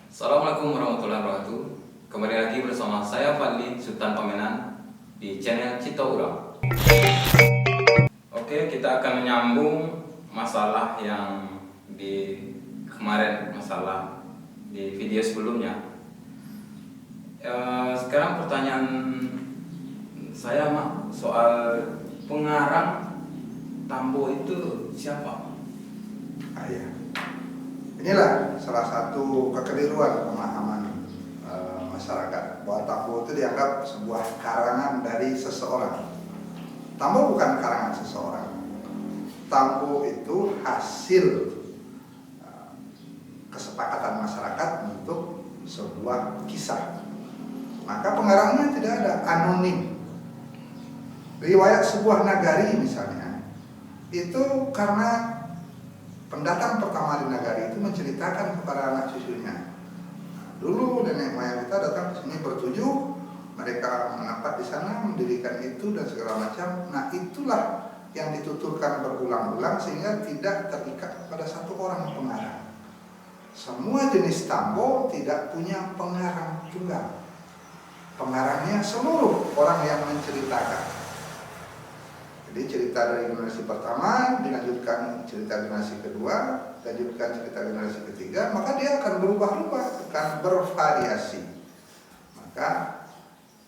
Assalamualaikum warahmatullahi wabarakatuh. Kembali lagi bersama saya Fadli Sultan Pamenan di channel Cita Urang. Oke, kita akan menyambung masalah yang di kemarin, masalah di video sebelumnya. Sekarang pertanyaan saya Mak, soal pengarang Tambo itu siapa? Ya. Inilah salah satu kekeliruan pemahaman masyarakat bahwa Tambo itu dianggap sebuah karangan dari seseorang. Tambo bukan karangan seseorang. Tambo itu hasil kesepakatan masyarakat untuk sebuah kisah. Maka pengarangnya tidak ada, anonim. Riwayat sebuah nagari misalnya, itu karena pendatang pertama di nagari itu menceritakan kepada anak cucunya. Dulu nenek moyang kita datang ke sini bertujuh, mereka menapak di sana, mendirikan itu dan segala macam. Nah, itulah yang dituturkan berulang-ulang sehingga tidak terikat pada satu orang pengarang. Semua jenis Tambo tidak punya pengarang tunggal. Pengarangnya seluruh orang yang menceritakan. Jadi cerita dari generasi pertama dilanjutkan cerita generasi kedua, dilanjutkan cerita generasi ketiga, maka dia akan berubah-ubah, akan bervariasi. Maka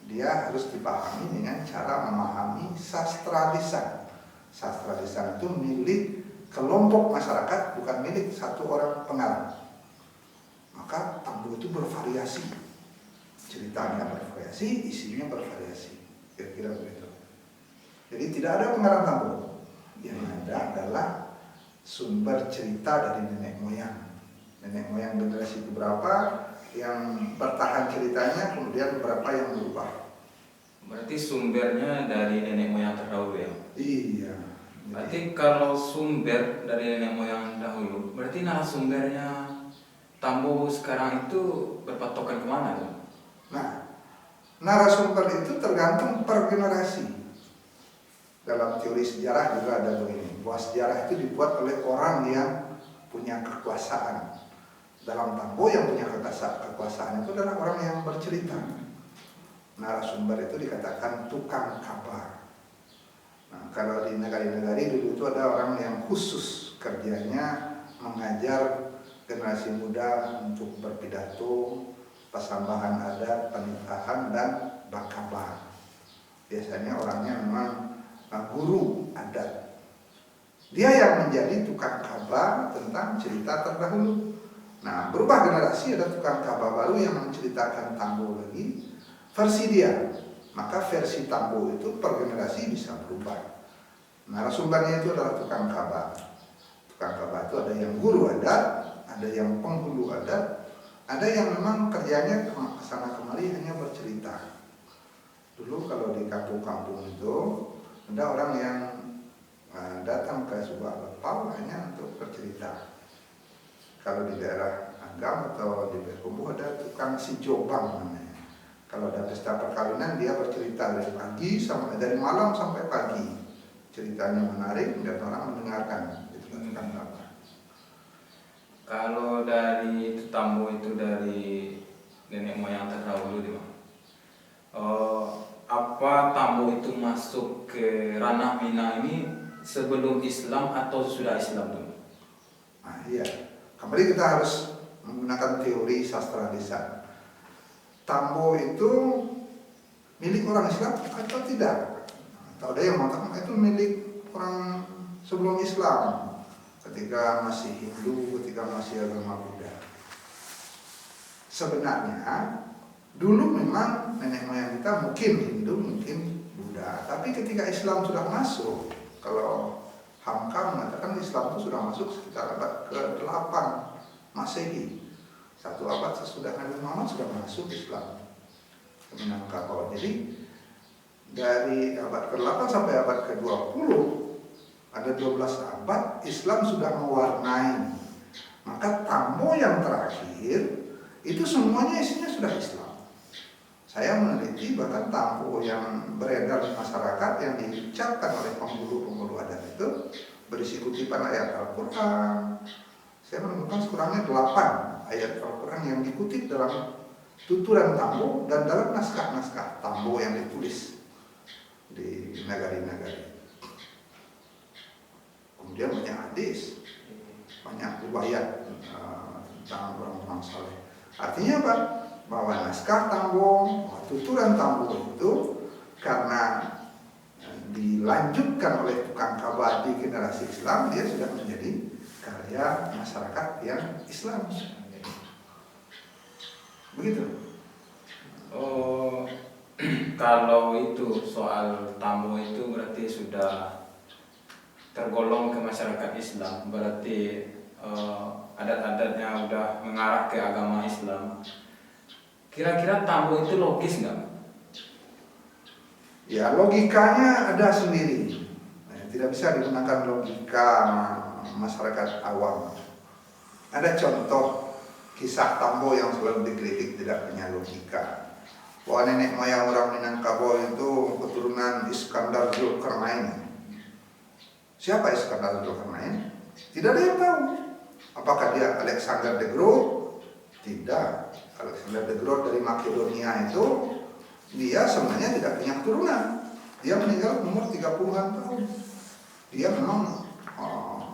dia harus dipahami dengan cara memahami sastra lisan. Sastra lisan itu milik kelompok masyarakat, bukan milik satu orang pengarang. Maka Tambo itu bervariasi, ceritanya bervariasi, isinya bervariasi, kira-kira begitu. Jadi tidak ada pengarang Tambo. Yang ada adalah sumber cerita dari nenek moyang. Nenek moyang generasi berapa yang bertahan ceritanya, kemudian berapa yang berubah. Berarti sumbernya dari nenek moyang terdahulu ya? Iya. Berarti kalau sumber dari nenek moyang dahulu, berarti narasumbernya Tambo sekarang itu berpatokan kemana tuh? Nah, narasumber itu tergantung per generasi. Dalam teori sejarah juga ada begini, bahwa sejarah itu dibuat oleh orang yang punya kekuasaan. Dalam Tambo yang punya kekuasaan itu adalah orang yang bercerita. Narasumber itu dikatakan tukang kabar. Nah, kalau di negara-negara dulu itu ada orang yang khusus kerjanya mengajar generasi muda untuk berpidato, pasambahan adat, penikahan, dan bakabar. Biasanya orangnya memang guru adat. Dia yang menjadi tukang kabar tentang cerita terdahulu. Nah, berubah generasi ada tukang kabar baru yang menceritakan Tambo lagi, versi dia. Maka versi Tambo itu per generasi bisa berubah. Narasumbernya itu adalah tukang kabar. Tukang kabar itu ada yang guru adat, ada yang penghulu adat, ada yang memang kerjanya kesana kemari hanya bercerita. Dulu kalau di kampung-kampung itu ada orang yang datang ke sebuah lepau hanya untuk bercerita. Kalau di daerah Agam atau di Bekumbu ada tukang si jobang namanya. Kalau ada pesta perkawinan dia bercerita dari malam sampai pagi. Ceritanya menarik dan orang mendengarkan. Itu tukang kabar. Kalau dari Tambo itu dari nenek moyang terdahulu di mana? Apa Tambo itu masuk ke ranah Minang ini sebelum Islam atau sudah Islam dulu? Nah, iya. Kembali kita harus menggunakan teori sastra lisan. Tambo itu milik orang Islam atau tidak? Atau ada yang mengatakan itu milik orang sebelum Islam, ketika masih Hindu, ketika masih agama Buddha. Sebenarnya dulu memang nenek moyang kita mungkin Hindu, mungkin Buddha. Tapi ketika Islam sudah masuk, kalau Hamka mengatakan Islam itu sudah masuk sekitar abad ke-8 Masehi. 1 abad sesudah Nabi Muhammad sudah masuk Islam ke Minangkabau. Jadi dari abad ke-8 sampai abad ke-20 ada 12 abad Islam sudah mewarnai. Maka Tambo yang terakhir itu semuanya isinya sudah Islam. Saya meneliti bahkan Tambo yang beredar di masyarakat yang diucapkan oleh penghulu-penghulu adat itu berisi kutipan ayat Al-Quran, Saya menemukan sekurangnya 8 ayat Al-Quran yang dikutip dalam tuturan Tambo dan dalam naskah-naskah Tambo yang ditulis di nagari-nagari. Kemudian banyak hadis, banyak riwayat tentang orang-orang saleh. Artinya apa? Bahwa naskah Tambo, tuturan Tambo itu karena dilanjutkan oleh tukang kabar di generasi Islam, dia sudah menjadi karya masyarakat yang Islam. Begitu. Oh, kalau itu soal Tambo itu berarti sudah tergolong ke masyarakat Islam, berarti adat-adatnya udah mengarah ke agama Islam. Kira-kira Tambo itu logis nggak? Ya, logikanya ada sendiri. Tidak bisa digunakan logika masyarakat awam. Ada contoh kisah Tambo yang selalu dikritik tidak punya logika. Bahwa nenek moyang orang Minangkabau itu keturunan Iskandar Zulkarnain. Siapa Iskandar Zulkarnain? Tidak ada yang tahu. Apakah dia Alexander the Great? Tidak. Alexander the Great dari Makedonia itu dia sebenarnya tidak punya keturunan. Dia meninggal umur 30-an tahun. Dia memang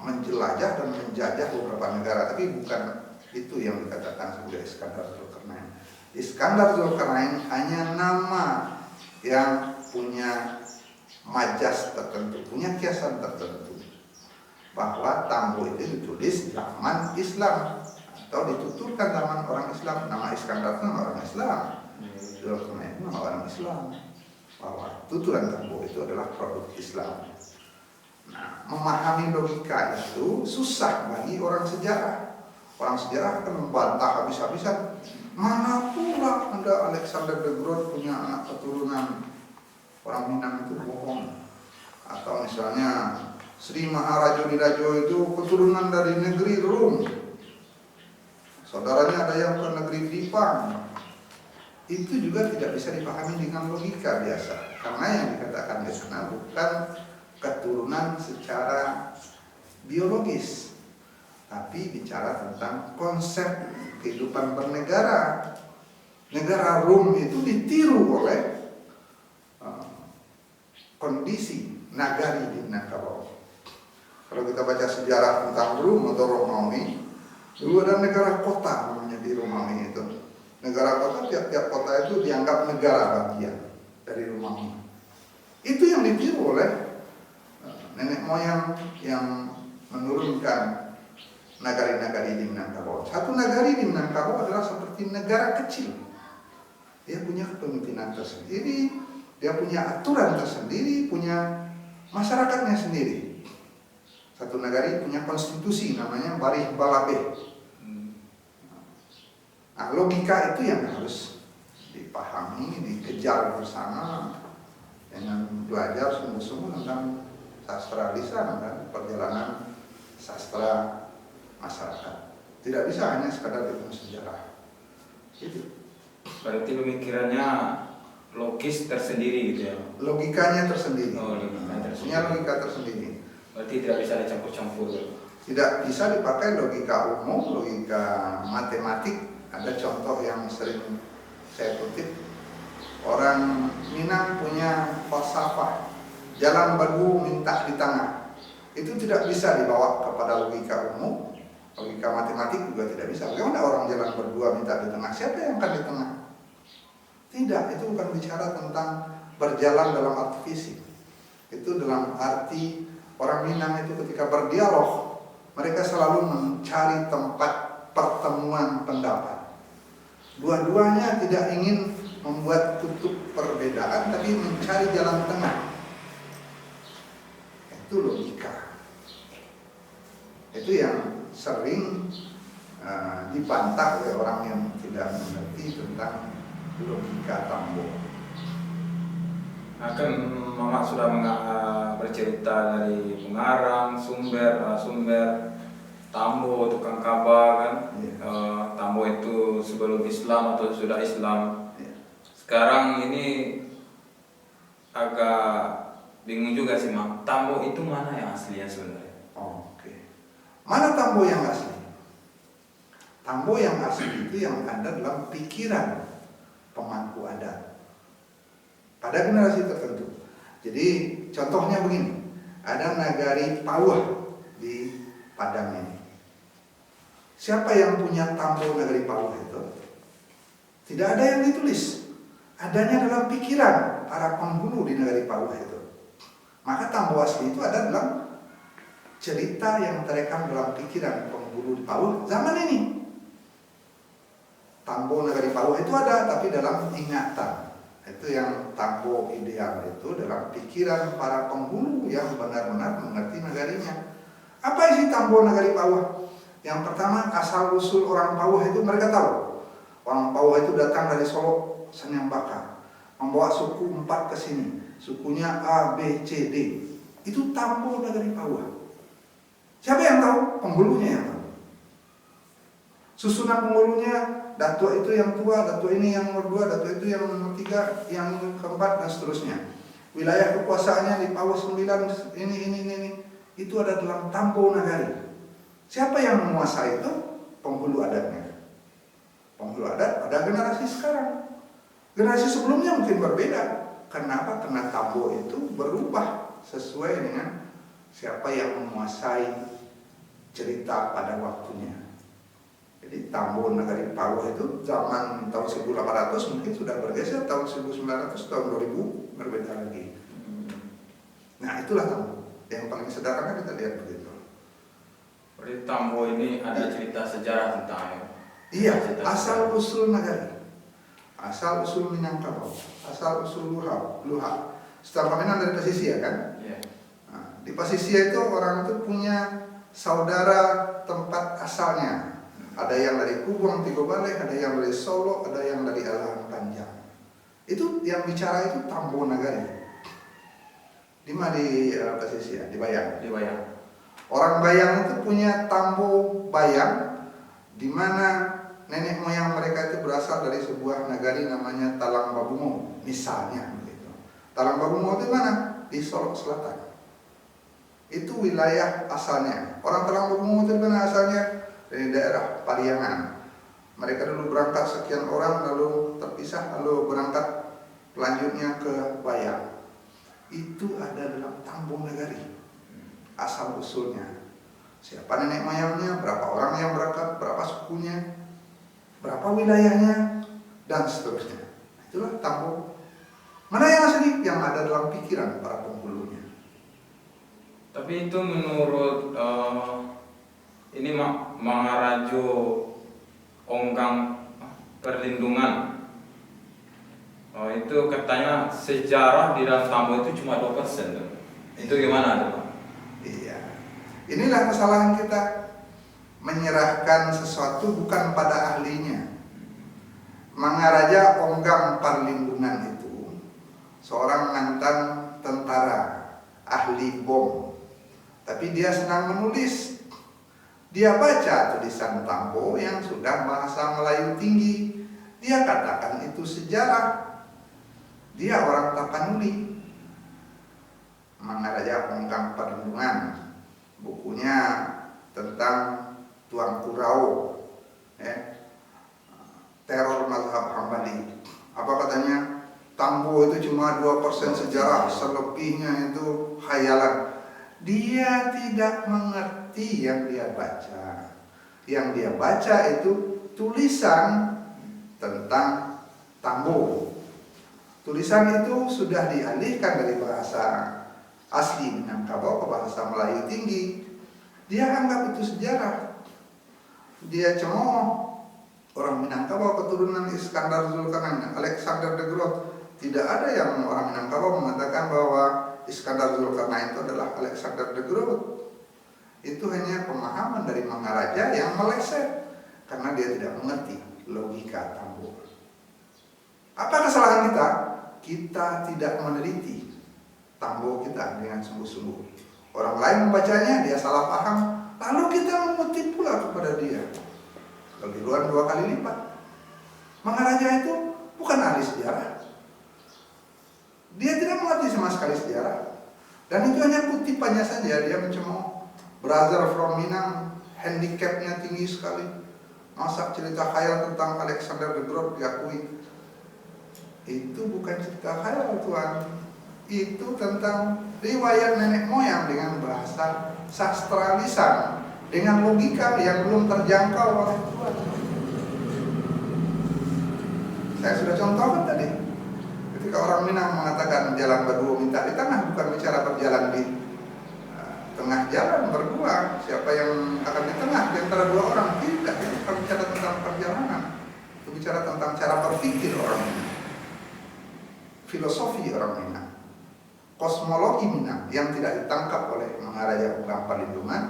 menjelajah dan menjajah beberapa negara, tapi bukan itu yang dikatakan sebagai Iskandar Zulkarnain. Iskandar Zulkarnain hanya nama yang punya majas tertentu, punya kiasan tertentu, bahwa Tambo itu ditulis zaman Islam atau dituturkan zaman orang Islam. Nama Iskandar itu nama orang Islam, Zulkarnain itu nama orang Islam, bahwa tuturan Tambo itu adalah produk Islam. Nah, memahami logika itu susah bagi orang sejarah. Orang sejarah akan membantah habis-habisan. Mana pula Anda Alexander the Great punya anak keturunan orang Minang, itu bohong. Atau misalnya Sri Maharaja Dirajo itu keturunan dari negeri Rum, saudaranya ada yang ke negeri Dipang. Itu juga tidak bisa dipahami dengan logika biasa, karena yang dikatakan di sana bukan keturunan secara biologis, tapi bicara tentang konsep kehidupan bernegara. Negara Rum itu ditiru oleh kondisi nagari di Minangkabau. Kalau kita baca sejarah tentang Rum atau Romawi, dulu ada negara kota namanya di Romawi itu. Negara kota, tiap-tiap kota itu dianggap negara bagian dari Romawi. Itu yang ditiru oleh nenek moyang yang menurunkan nagari-nagari di Minangkabau. Satu nagari di Minangkabau adalah seperti negara kecil. Dia punya kepemimpinan tersendiri, dia punya aturan tersendiri, punya masyarakatnya sendiri. Satu nagari punya konstitusi namanya Barih Balabe. Nah, logika itu yang harus dipahami, dikejar bersama dengan belajar sungguh-sungguh tentang sastra lisan dan perjalanan sastra masyarakat. Tidak bisa hanya sekadar ilmu sejarah. Gitu. Berarti pemikirannya logis tersendiri gitu ya? Logikanya tersendiri. Oh, logikanya tersendiri. Punya logika tersendiri. Berarti tidak bisa dicampur-campur. Tidak bisa dipakai logika umum, logika matematik. Ada contoh yang sering saya kutip. Orang Minang punya falsafah, jalan bagu minta di tengah. Itu tidak bisa dibawa kepada logika umum. Logika matematik juga tidak bisa. Bagaimana orang jalan berdua minta di tengah? Siapa yang akan di tengah? Tidak, itu bukan bicara tentang berjalan dalam arti fisik. Itu dalam arti orang Minang itu ketika berdialog, mereka selalu mencari tempat pertemuan pendapat. Dua-duanya tidak ingin membuat kutub perbedaan, tapi mencari jalan tengah. Itu logika. Itu yang sering dibantah oleh orang yang tidak mengerti tentang logika Tambo. Akan Mama sudah bercerita dari pengarang, sumber, Tambo, tukang kabar kan. Tambo itu sebelum Islam atau sudah Islam. Sekarang ini agak bingung juga sih, Mam. Tambo itu mana yang aslinya sebenarnya? Oke. Mana Tambo yang asli? Tambo yang asli itu yang ada dalam pikiran pemangku adat pada generasi tertentu. Jadi contohnya begini, ada nagari Pauh di Padang ini. Siapa yang punya Tambo nagari Pauh itu? Tidak ada yang ditulis, adanya dalam pikiran para penghulu di nagari Pauh itu. Maka Tambo asli itu ada dalam cerita yang terekam dalam pikiran penghulu di Pauh zaman ini. Tambo nagari Pauh itu ada, tapi dalam ingatan. Itu yang Tambo ideal itu dalam pikiran para penghulu yang benar-benar mengerti nagarinya. Apa isi Tambo nagari Pauh? Yang pertama, asal usul orang Pauh itu mereka tahu. Orang Pauh itu datang dari Solo, Sanyambaka, membawa suku 4 ke sini. Sukunya A, B, C, D. Itu Tambo nagari Pauh. Siapa yang tahu? Penghulunya yang tahu. Susunan penghulunya, datuk itu yang tua, datuk ini yang nomor 2, datuk itu yang nomor 3, yang keempat, dan seterusnya. Wilayah kekuasaannya di Pauh 9, ini. Itu ada dalam Tambo nagari. Siapa yang menguasai itu? Penghulu adatnya. Penghulu adat pada generasi sekarang. Generasi sebelumnya mungkin berbeda. Kenapa? Karena Tambo itu berubah sesuai dengan siapa yang menguasai cerita pada waktunya. Jadi Tambo nagari Pauh itu zaman tahun 1800 mungkin sudah bergeser, tahun 1900, tahun 2000 berbeda lagi. Nah itulah Tambo. Yang paling sederhana kita lihat begitu. Berarti Tambo ini ada cerita sejarah tentang Iya, asal usul nagari, asal usul Minangkabau, asal usul Luha. Setelah Pamenan dari Pasisia kan? Yeah. Nah, di Pasisia itu orang itu punya saudara tempat asalnya. Ada yang dari Kubang, Tigo Balai, ada yang dari Solo, ada yang dari Alang Panjang. Itu yang bicara itu Tambo nagari. Di mana di Pasisia? Di Bayang. Di Bayang. Orang Bayang itu punya Tambo Bayang, di mana nenek moyang mereka itu berasal dari sebuah nagari namanya Talang Babungo, misalnya begitu. Talang Babungo itu mana? Di Solok Selatan. Itu wilayah asalnya. Orang Talang Babungo itu mana asalnya? Dari daerah Pariangan. Mereka dulu berangkat sekian orang, lalu terpisah, lalu berangkat selanjutnya ke Bayang. Itu ada dalam Tambo nagari, asal usulnya. Siapa nenek moyangnya, berapa orang yang berangkat, berapa sukunya, berapa wilayahnya, dan seterusnya. Itulah Tambo. Mana yang asli? Yang ada dalam pikiran para penghulunya. Tapi itu menurut ini Mangarajo Onggang Perlindungan. Itu katanya sejarah di dalam Tambo itu cuma 2%. Itu gimana tuh, Pak? Iya. Inilah kesalahan kita, menyerahkan sesuatu bukan pada ahlinya. Mangaraja Onggang Perlindungan itu seorang mantan tentara, ahli bom. Tapi dia senang menulis. Dia baca tulisan Tambo yang sudah bahasa Melayu tinggi. Dia katakan itu sejarah. Dia orang Tapanuli. Mangaraja Onggang Perlindungan. Bukunya tentang Tuan Kurau, teror mazhab Hambali. Apa katanya? Tambo itu cuma 2% sejarah, selebihnya itu khayalan. Dia tidak mengerti yang dia baca. Yang dia baca itu tulisan tentang Tambo. Tulisan itu sudah dialihkan dari bahasa asli Minangkabau ke bahasa Melayu tinggi. Dia anggap itu sejarah. Dia cemooh. Orang Minangkabau keturunan Iskandar Zulkarnain, Alexander the Great. Tidak ada yang orang Minangkabau mengatakan bahwa Iskandar Zulkarnain itu adalah Alexander the Great. Itu hanya pemahaman dari Mangaraja yang meleset karena dia tidak mengerti logika Tambo. Apa kesalahan kita? Kita tidak meneliti Tambo kita dengan sungguh-sungguh. Orang lain membacanya, dia salah paham, lalu kita mengutip pula kepada dia. Keliruan 2 kali lipat. Mangaraja itu bukan ahli sejarah. Dia tidak mengerti sama sekali sejarah. Dan itu hanya kutipannya saja. Dia mencemooh. Brother from Minang, handicapnya tinggi sekali. Masa cerita khayal tentang Alexander the Great diakui? Itu bukan cerita khayal Tuhan. Itu tentang riwayat nenek moyang dengan bahasa sastra lisan, dengan logika yang belum terjangkau oleh Tuhan. Saya sudah contohkan tadi. Ketika orang Minang mengatakan jalan berdua minta di tengah, bukan bicara berjalan di tengah jalan berdua. Siapa yang akan di tengah di antara dua orang? Tidak. Itu bukan bicara tentang perjalanan. Itu bicara tentang cara berpikir orang Minang, filosofi orang Minang, kosmologi Minang yang tidak ditangkap oleh Maharaja Ugam Palindungan.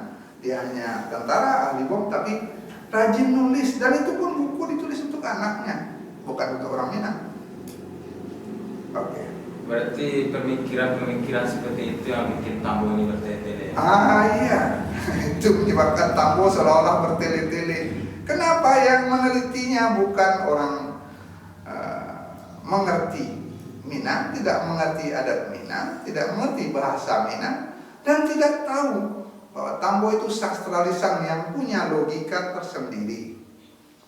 Dia hanya tentara ahli bom, tapi rajin nulis, dan itu pun buku ditulis untuk anaknya, bukan untuk orang Minang. Oke. Berarti pemikiran-pemikiran seperti itu yang bikin Tambo ini bertele-tele. Iya, itu menyebabkan Tambo seolah-olah bertele-tele. Kenapa yang menelitinya bukan orang mengerti Minang, tidak mengerti adat Minang, tidak mengerti bahasa Minang, dan tidak tahu bahwa Tambo itu sastra lisan yang punya logika tersendiri.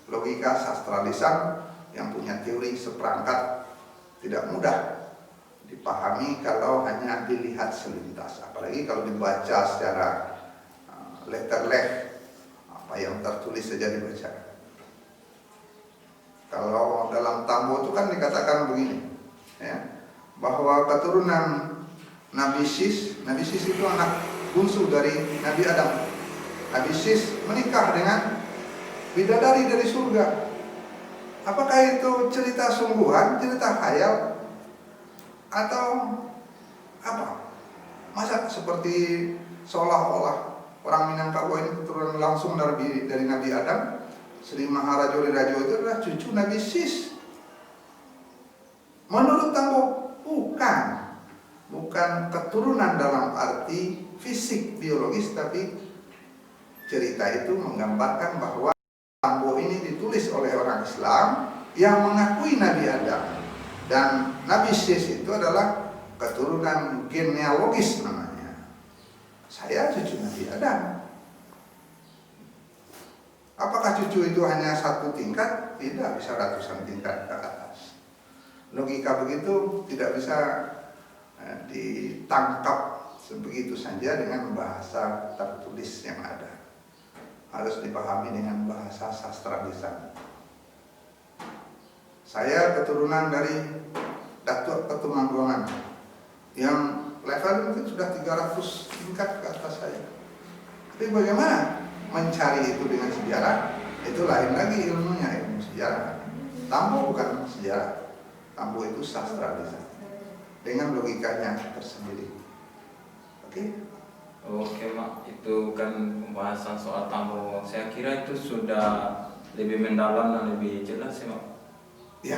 Logika sastra lisan yang punya teori seperangkat tidak mudah dipahami kalau hanya dilihat selintas, apalagi kalau dibaca secara letterleh, apa yang tertulis saja dibaca. Kalau dalam Tambo itu kan dikatakan begini, ya, bahwa keturunan Nabi Sis itu anak bungsu dari Nabi Adam. Nabi Sis menikah dengan bidadari dari surga. Apakah itu cerita sungguhan, cerita khayal, atau apa? Masa seperti seolah-olah orang Minangkabau ini keturunan langsung dari Nabi Adam? Sri Maharaja Rajo itu adalah cucu Nabi Sis. Menurut Tambo bukan keturunan dalam arti fisik biologis, tapi cerita itu menggambarkan bahwa Tambo ini ditulis oleh orang Islam yang mengakui Nabi Adam, dan Nabi Sis itu adalah keturunan genealogis namanya. Saya cucu Nabi Adam. Apakah cucu itu hanya satu tingkat? Tidak, bisa ratusan tingkat ke atas. Logika begitu tidak bisa ditangkap sebegitu saja dengan bahasa tertulis yang ada. Harus dipahami dengan bahasa sastra lisan. Saya keturunan dari Datuk Ketumanggongan yang level itu sudah 300 tingkat ke atas saya. Tapi bagaimana mencari itu dengan sejarah? Itu lain lagi ilmunya, ilmu sejarah. Tambo bukan sejarah. Tambo itu sastra lisan dengan logikanya tersendiri. Oke? Oke Mak, itu kan pembahasan soal Tambo. Saya kira itu sudah lebih mendalam dan lebih jelas ya Mak. Ya,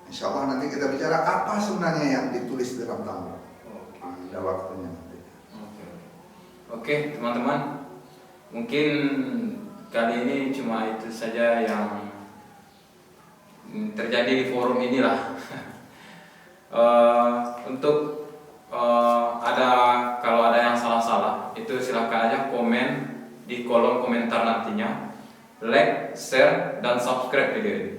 insya Allah nanti kita bicara apa sebenarnya yang ditulis dalam Tambo. Oke. Ada waktunya nanti. Oke teman-teman, mungkin kali ini cuma itu saja yang terjadi di forum inilah. Untuk kalau ada yang salah-salah itu silahkan aja komen di kolom komentar nantinya, like, share, dan subscribe video ini.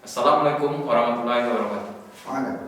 Assalamualaikum warahmatullahi wabarakatuh. Waalaikumsalam.